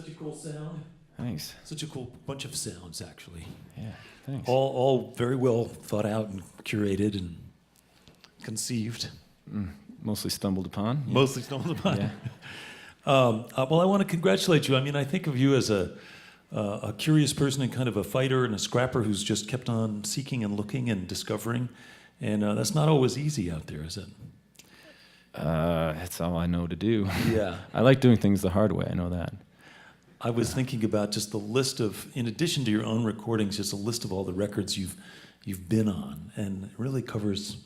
Such a cool sound. Thanks. Such a cool bunch of sounds, actually. Yeah, thanks. All very well thought out and curated and conceived. Mostly stumbled upon. Yeah. Mostly stumbled upon. Yeah. Well, I want to congratulate you. I mean, I think of you as a curious person and kind of a fighter and a scrapper who's just kept on seeking and looking and discovering. And that's not always easy out there, is it? That's all I know to do. Yeah. I like doing things the hard way, I know that. I was thinking about just the list of, in addition to your own recordings, just a list of all the records you've been on, and it really covers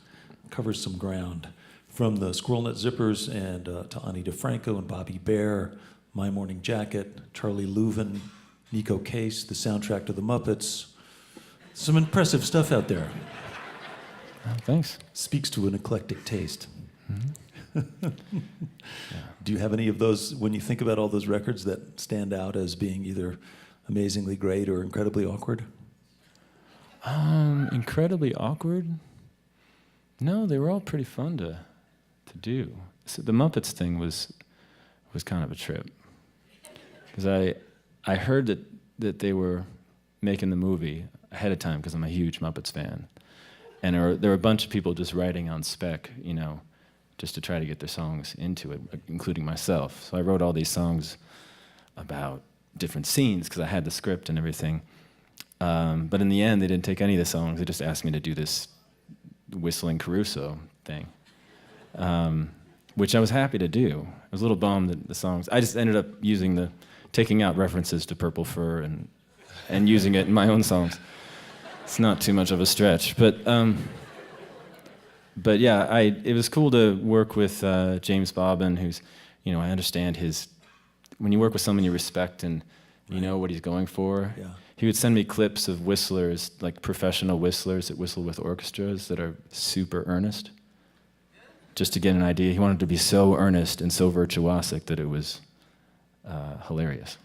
some ground. From the Squirrel Nut Zippers and to Ani DeFranco and Bobby Bear, My Morning Jacket, Charlie Leuven, Nico Case, the soundtrack to The Muppets. Some impressive stuff out there. Thanks. Speaks to an eclectic taste. Mm-hmm. Do you have any of those, when you think about all those records, that stand out as being either amazingly great or incredibly awkward? Incredibly awkward? No, they were all pretty fun to do. So the Muppets thing was kind of a trip. Because I heard that they were making the movie ahead of time because I'm a huge Muppets fan. And there were a bunch of people just writing on spec, just to try to get their songs into it, including myself. So I wrote all these songs about different scenes because I had the script and everything. But in the end, they didn't take any of the songs. They just asked me to do this whistling Caruso thing, which I was happy to do. I was a little bummed that the songs, I just ended up taking out references to Purple Fur and using it in my own songs. It's not too much of a stretch, but yeah, it was cool to work with James Bobbin, who's, I understand when you work with someone you respect and you know what he's going for. Yeah. He would send me clips of whistlers, like professional whistlers that whistle with orchestras that are super earnest, just to get an idea. He wanted to be so earnest and so virtuosic that it was hilarious.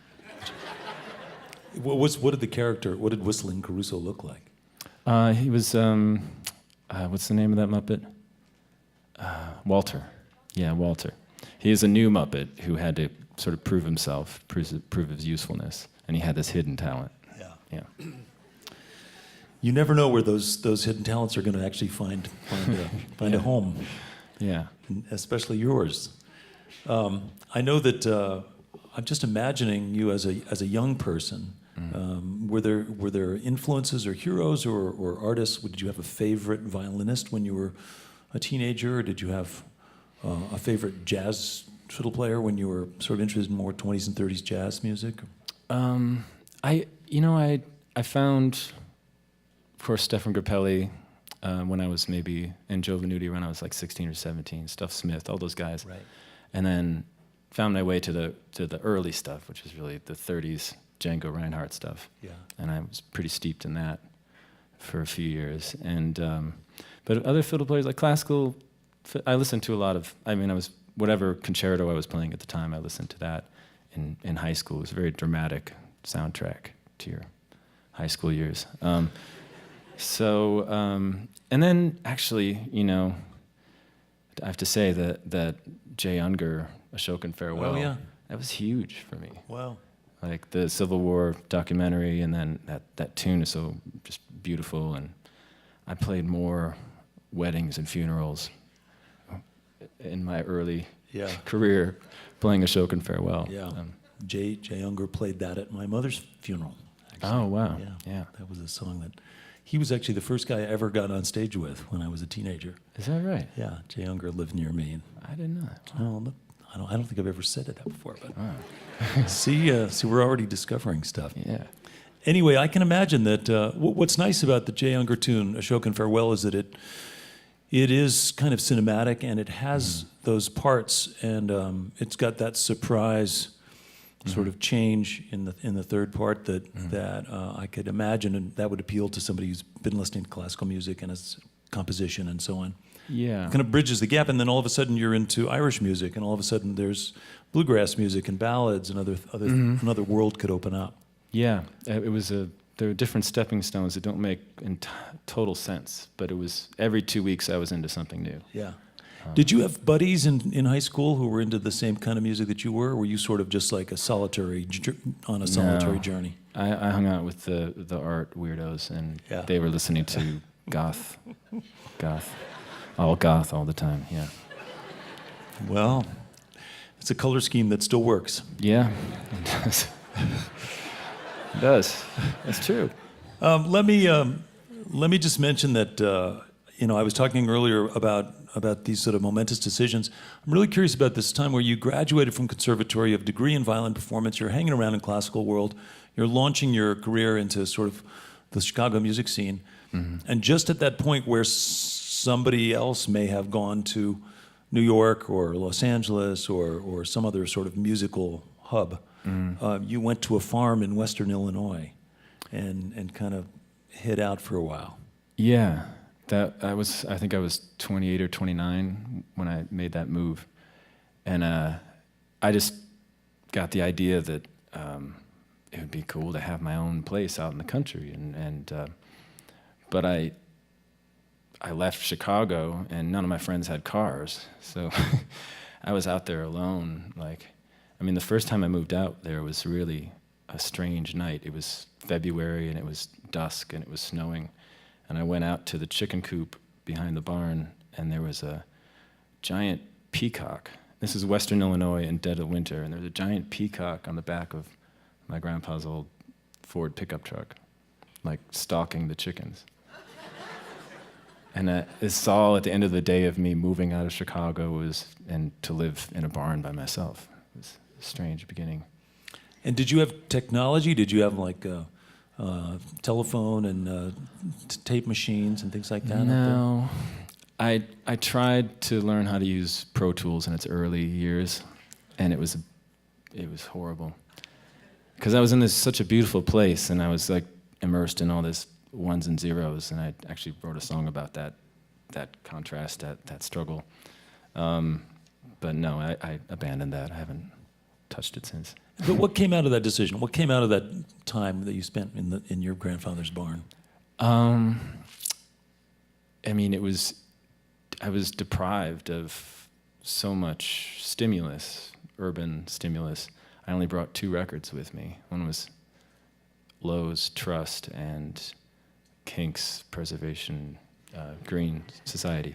What did Whistling Caruso look like? He was, what's the name of that Muppet? Walter. Yeah, Walter. He is a new Muppet who had to sort of prove himself, prove his usefulness, and he had this hidden talent. Yeah. You never know where those hidden talents are going to actually find a home. Yeah. Especially yours. I know that I'm just imagining you as a young person. Were there influences or heroes or artists? Did you have a favorite violinist when you were a teenager, or did you have a favorite jazz fiddle player when you were sort of interested in more 20s and 30s jazz music? I found, of course, Stefan Grappelli when I was maybe, and Joe Venuti when I was like 16 or 17, Stuff Smith, all those guys. Right. And then found my way to the early stuff, which is really the 30s Django Reinhardt stuff. Yeah. And I was pretty steeped in that for a few years. And but other fiddle players, like classical, I listened to a lot of, whatever concerto I was playing at the time, I listened to that in high school. It was a very dramatic soundtrack to your high school years. And then actually, I have to say that Jay Unger, Ashokan Farewell, oh, yeah. That was huge for me. Wow. Like the Civil War documentary, and then that tune is so just beautiful, and I played more weddings and funerals in my early career playing Ashokan Farewell. Yeah. Jay Unger played that at my mother's funeral, actually. Oh, wow. Yeah. That was a song that he was actually the first guy I ever got on stage with when I was a teenager. Is that right? Yeah, Jay Unger lived near me. And, I didn't know that. well, I don't think I've ever said it before, but see, we're already discovering stuff. Yeah. Anyway, I can imagine that what's nice about the Jay Unger tune, Ashokan Farewell, is that it is kind of cinematic, and it has those parts, and it's got that surprise sort of change in the third part that I could imagine, and that would appeal to somebody who's been listening to classical music and its composition and so on. Yeah. It kind of bridges the gap, and then all of a sudden you're into Irish music, and all of a sudden there's bluegrass music and ballads, and another world could open up. Yeah, there were different stepping stones that don't make total sense, but it was every 2 weeks I was into something new. Yeah. Did you have buddies in high school who were into the same kind of music that you were? Or were you sort of just like on a solitary No. journey? I hung out with the art weirdos, and Yeah. they were listening to goth, all goth all the time. Yeah, Well, it's a color scheme that still works. yeah, it does. It does. That's true. Let me just mention that I was talking earlier about these sort of momentous decisions. I'm really curious about this time where you graduated from conservatory, you have a degree in violin performance, you're hanging around in classical world, you're launching your career into sort of the Chicago music scene, and just at that point where somebody else may have gone to New York or Los Angeles or some other sort of musical hub, you went to a farm in Western Illinois and kind of hid out for a while. Yeah, I think I was 28 or 29 when I made that move, and I just got the idea that it would be cool to have my own place out in the country, but I left Chicago, and none of my friends had cars, so I was out there alone. The first time I moved out there was really a strange night. It was February, and it was dusk, and it was snowing. And I went out to the chicken coop behind the barn, and there was a giant peacock. This is Western Illinois in dead of winter, and there was a giant peacock on the back of my grandpa's old Ford pickup truck, stalking the chickens. And it's all at the end of the day of me moving out of Chicago and to live in a barn by myself. It was a strange beginning. And did you have technology? Did you have telephone and tape machines and things like that? No. I tried to learn how to use Pro Tools in its early years, and it was horrible. Because I was in such a beautiful place, and I was immersed in all this ones and zeros, and I actually wrote a song about that contrast, that struggle. But no, I abandoned that. I haven't touched it since. But what came out of that decision? What came out of that time that you spent in your grandfather's barn? I was deprived of so much stimulus, urban stimulus. I only brought 2 records with me. One was Lowe's Trust and Kinks Preservation Green Society.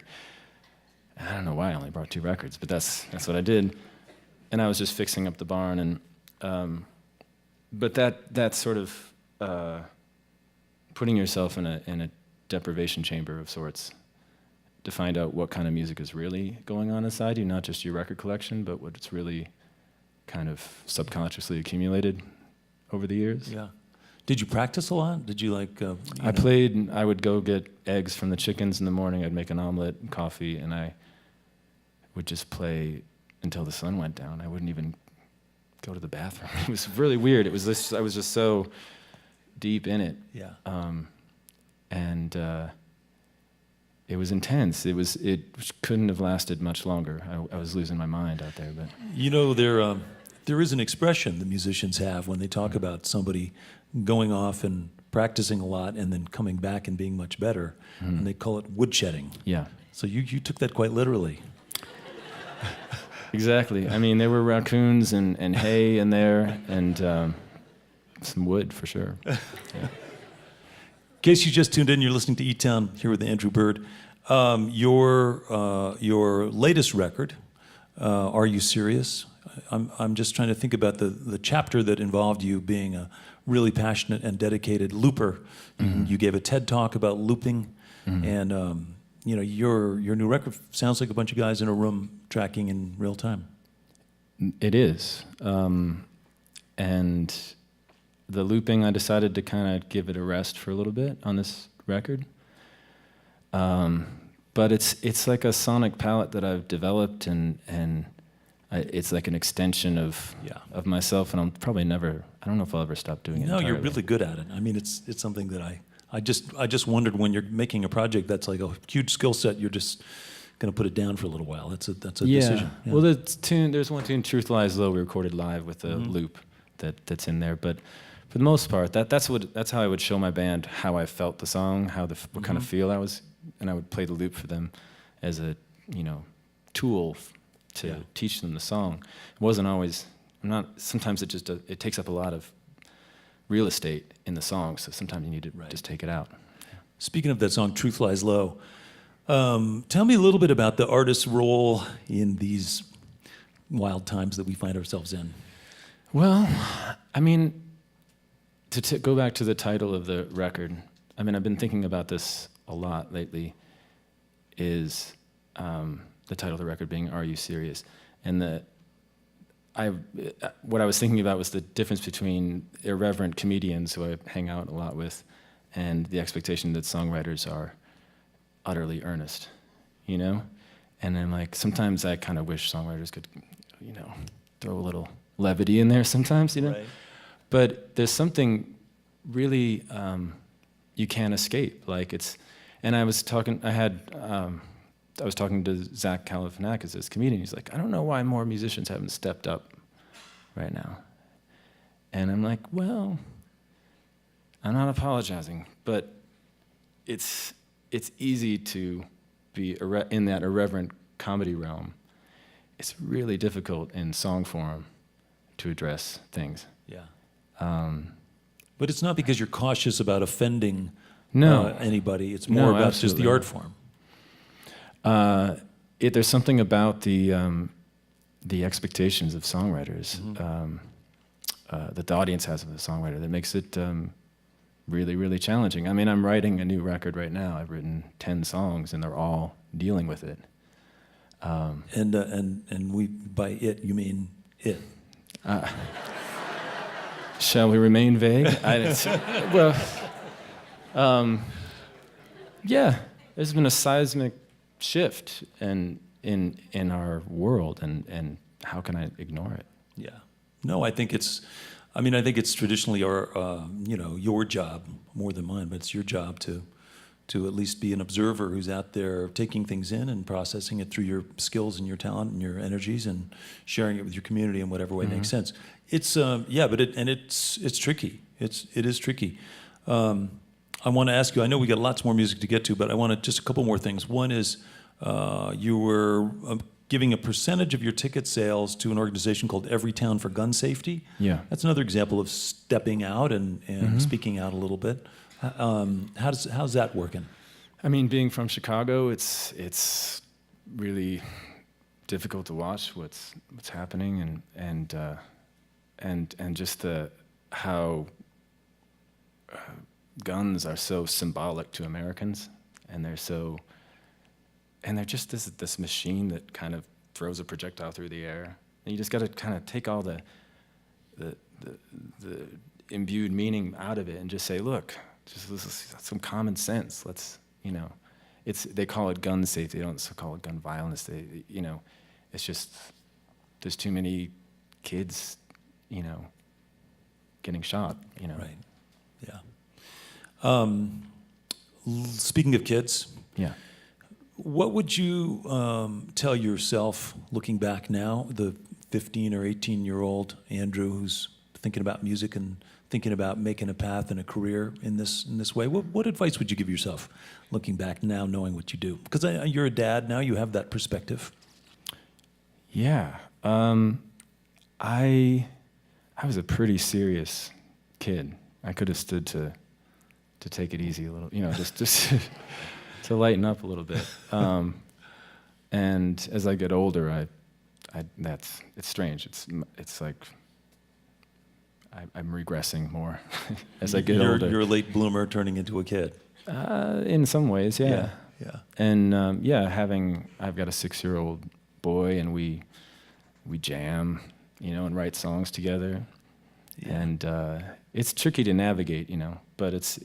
I don't know why I only brought 2 records, but that's what I did. And I was just fixing up the barn, and but that sort of putting yourself in a deprivation chamber of sorts to find out what kind of music is really going on inside you, not just your record collection, but what's really kind of subconsciously accumulated over the years. Yeah. Did you practice a lot? Did you I played. I would go get eggs from the chickens in the morning. I'd make an omelet and coffee, and I would just play until the sun went down. I wouldn't even go to the bathroom. It was really weird. I was just so deep in it. Yeah. And it was intense. It couldn't have lasted much longer. I was losing my mind out there. But there is an expression the musicians have when they talk about somebody going off and practicing a lot and then coming back and being much better, and they call it woodshedding. Yeah. So you took that quite literally. Exactly. There were raccoons and hay in there, and some wood for sure. Yeah. In case you just tuned in, you're listening to eTown here with Andrew Bird. Your latest record, Are You Serious? I'm just trying to think about the chapter that involved you being a really passionate and dedicated looper. You gave a TED talk about looping, and your new record sounds like a bunch of guys in a room tracking in real time. It is, and the looping, I decided to kind of give it a rest for a little bit on this record. But it's like a sonic palette that I've developed, and it's like an extension of myself, and I'm probably never. I don't know if I'll ever stop doing it. No, entirely. you're really good at it. It's something that I just wondered, when you're making a project that's like a huge skill set, you're just going to put it down for a little while. That's a decision. Yeah. Well, there's one tune, Truth Lies Low, we recorded live with a loop that's in there, but for the most part, that's how I would show my band how I felt the song, what kind of feel I was, and I would play the loop for them as a tool to teach them the song. It wasn't always. Sometimes it just it takes up a lot of real estate in the song. So sometimes you need to just take it out. Speaking of that song, "Truth Lies Low," tell me a little bit about the artist's role in these wild times that we find ourselves in. Well, I mean, to go back to the title of the record, I mean, I've been thinking about this a lot lately, is the title of the record being "Are You Serious?" And what I was thinking about was the difference between irreverent comedians who I hang out a lot with and the expectation that songwriters are utterly earnest, you know? And then, like, sometimes I kind of wish songwriters could, you know, throw a little levity in there sometimes, you know? Right. But there's something really you can't escape. Like, and I was talking to Zach Galifianakis, this comedian. He's like, I don't know why more musicians haven't stepped up right now. And I'm like, well, I'm not apologizing, but it's easy to be in that irreverent comedy realm. It's really difficult in song form to address things. Yeah. But it's not because you're cautious about offending anybody. It's more about just the art form. There's something about the expectations of songwriters that the audience has of a songwriter that makes it really, really challenging. I mean, I'm writing a new record right now. I've written 10 songs, and they're all dealing with it. And we, by it, you mean it. Shall we remain vague? Yeah, there's been a seismic shift in our world, and how can I ignore it? Yeah. No, I think it's traditionally your job more than mine, but it's your job to at least be an observer who's out there taking things in and processing it through your skills and your talent and your energies and sharing it with your community in whatever way makes sense. It's it's tricky. It is tricky. I want to ask you, I know we got lots more music to get to, but I want just a couple more things. One is you were giving a percentage of your ticket sales to an organization called eTown for gun safety. Yeah. That's another example of stepping out and speaking out a little bit. How's that working? I mean, being from Chicago, it's really difficult to watch what's happening and just how guns are so symbolic to Americans, and they're just this machine that kind of throws a projectile through the air. And you just got to kind of take all the imbued meaning out of it and just say, look, this is some common sense. Let's, they call it gun safety. They don't call it gun violence. It's just there's too many kids, getting shot. Right. Yeah. Speaking of kids. Yeah. What would you tell yourself looking back now, the 15 or 18-year-old Andrew who's thinking about music and thinking about making a path and a career in this way? What advice would you give yourself looking back now, knowing what you do? Because you're a dad now, you have that perspective. Yeah. I was a pretty serious kid. I could have stood to take it easy a little, just to lighten up a little bit. And as I get older, it's strange. It's like I'm regressing more as I get older. You're a late bloomer turning into a kid. In some ways, yeah. Yeah. And I've got a 6-year-old boy, and we jam, and write songs together. Yeah. And it's tricky to navigate, but it's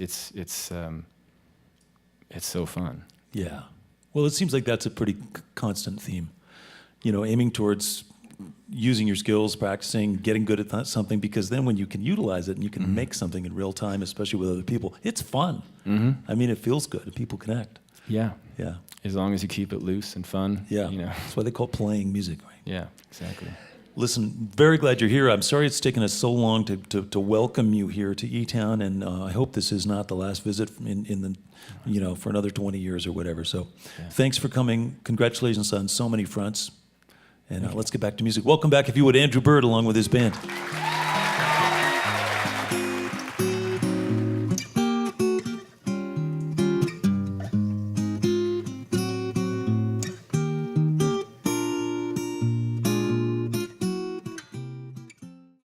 so fun. Yeah. Well, it seems like that's a pretty constant theme. Aiming towards using your skills, practicing, getting good at something, because then when you can utilize it and you can make something in real time, especially with other people, it's fun. Mm-hmm. I mean, it feels good and people connect. Yeah. Yeah. As long as you keep it loose and fun. Yeah. That's why they call playing music, right? Yeah, exactly. Listen, very glad you're here. I'm sorry it's taken us so long to welcome you here to eTown, and I hope this is not the last visit in the, for another 20 years or whatever. So thanks for coming. Congratulations on so many fronts. And let's get back to music. Welcome back, if you would, Andrew Bird along with his band.